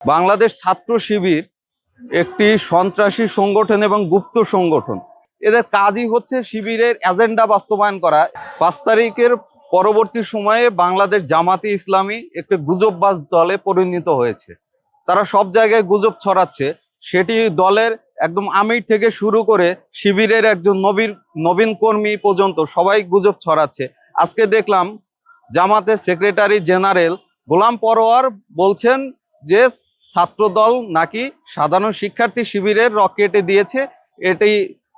বাংলাদেশ ছাত্র শিবির একটি সন্ত্রাসী সংগঠন এবং গুপ্ত সংগঠন। এদের কাজই হচ্ছে শিবিরের এজেন্ডা বাস্তবায়ন করা। 5 তারিখের পরবর্তী সময়ে বাংলাদেশ জামাতে ইসলামী একটি গুজববাজ দলে পরিণত হয়েছে। তারা সব জায়গায় গুজব ছড়াচ্ছে। সেটি দলের একদম আমির থেকে শুরু করে শিবিরের একজন নবীন কর্মী পর্যন্ত সবাই গুজব ছড়াচ্ছে। আজকে দেখলাম জামাতের সেক্রেটারি জেনারেল গোলাম পরোয়ার বলছেন যে ছাত্রদল নাকি সাধারণ শিক্ষার্থী শিবিরের রকেটে দিয়েছে। এটি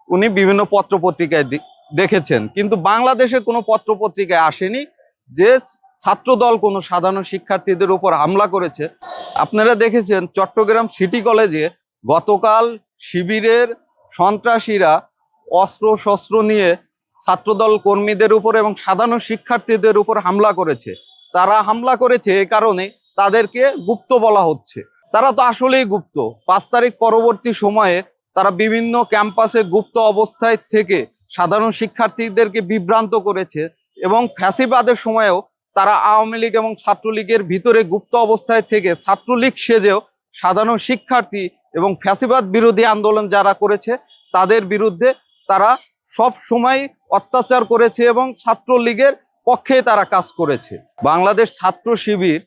উনি বিভিন্ন পত্রপত্রিকায় দেখেছেন, কিন্তু বাংলাদেশের কোনো পত্রপত্রিকায় আসেনি যে ছাত্রদল কোনো সাধারণ শিক্ষার্থীদের উপর হামলা করেছে। আপনারা দেখেছেন চট্টগ্রাম সিটি কলেজে গতকাল শিবিরের সন্ত্রাসীরা অস্ত্র শস্ত্র নিয়ে ছাত্রদল কর্মীদের উপর এবং সাধারণ শিক্ষার্থীদের উপর হামলা করেছে। তারা হামলা করেছে এ কারণে তাদেরকে গুপ্ত বলা হচ্ছে। তারা তো আসলেই গুপ্ত। 5 তারিখ পরবর্তী সময়ে তারা বিভিন্ন ক্যাম্পাসে গুপ্ত অবস্থায় থেকে সাধারণ শিক্ষার্থীদেরকে বিভ্রান্ত করেছে এবং ফ্যাসিবাদের সময়েও তারা আওয়ামী লীগ এবং ছাত্রলীগের ভিতরে গুপ্ত অবস্থায় থেকে ছাত্রলীগ সেজেও সাধারণ শিক্ষার্থী এবং ফ্যাসিবাদ বিরোধী আন্দোলন যারা করেছে তাদের বিরুদ্ধে তারা সব সময় অত্যাচার করেছে এবং ছাত্রলীগের পক্ষে তারা কাজ করেছে। বাংলাদেশ ছাত্র শিবির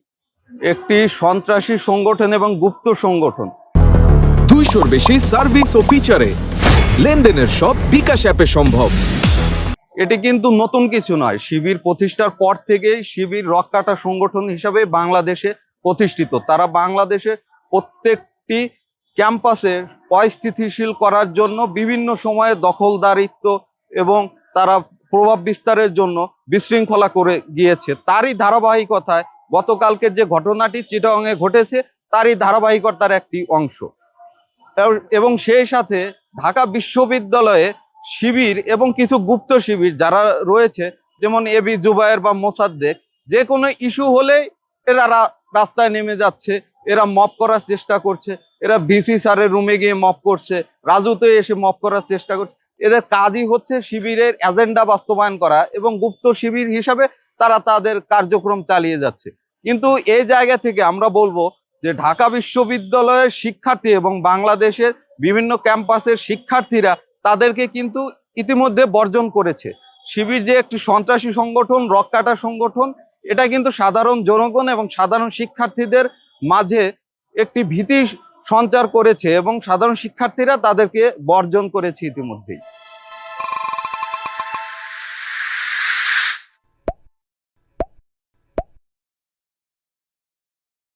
একটি সন্ত্রাসী সংগঠন এবং গুপ্ত সংগঠন। 200-র বেশি সার্ভিস ও ফিচারে লেনদেনের সব বিকাশ অ্যাপে সম্ভব। এটি কিন্তু নতুন কিছু নয়। শিবির প্রতিষ্ঠার পর থেকেই শিবির রক্কাটা সংগঠন হিসাবে বাংলাদেশে প্রতিষ্ঠিত। তারা বাংলাদেশে প্রত্যেকটি ক্যাম্পাসে অস্থিতিশীল করার জন্য বিভিন্ন সময়ে দখলদারিত্ব এবং তারা প্রভাব বিস্তারের জন্য বিশৃঙ্খলা করে গিয়েছে। তারই ধারাবাহিকতায় গতকালকের যে ঘটনাটি চিটাগংয়ে ঘটেছে তারই ধারাবাহিকতার একটি অংশ। এবং সেই সাথে ঢাকা বিশ্ববিদ্যালয়ে শিবির এবং কিছু গুপ্ত শিবির যারা রয়েছে, যেমন এবি জুবায়ের বা মোসাদ্দেক, যে কোনো ইস্যু হলেই এরা রাস্তায় নেমে যাচ্ছে, এরা মপ করার চেষ্টা করছে, এরা ভিসি স্যারের রুমে গিয়ে মপ করছে, রাজুতে এসে মপ করার চেষ্টা করছে। এদের কাজই হচ্ছে শিবিরের এজেন্ডা বাস্তবায়ন করা এবং গুপ্ত শিবির হিসাবে তারা তাদের কার্যক্রম চালিয়ে যাচ্ছে। কিন্তু এই জায়গা থেকে আমরা বলবো যে ঢাকা বিশ্ববিদ্যালয়ের শিক্ষার্থী এবং বাংলাদেশের বিভিন্ন ক্যাম্পাসের শিক্ষার্থীরা তাদেরকে কিন্তু ইতিমধ্যে বর্জন করেছে। শিবির যে একটি সন্ত্রাসী সংগঠন, রক্কাটা সংগঠন, এটা কিন্তু সাধারণ জনগণ এবং সাধারণ শিক্ষার্থীদের মাঝে একটি ভীতি সঞ্চার করেছে এবং সাধারণ শিক্ষার্থীরা তাদেরকে বর্জন করেছে ইতিমধ্যেই।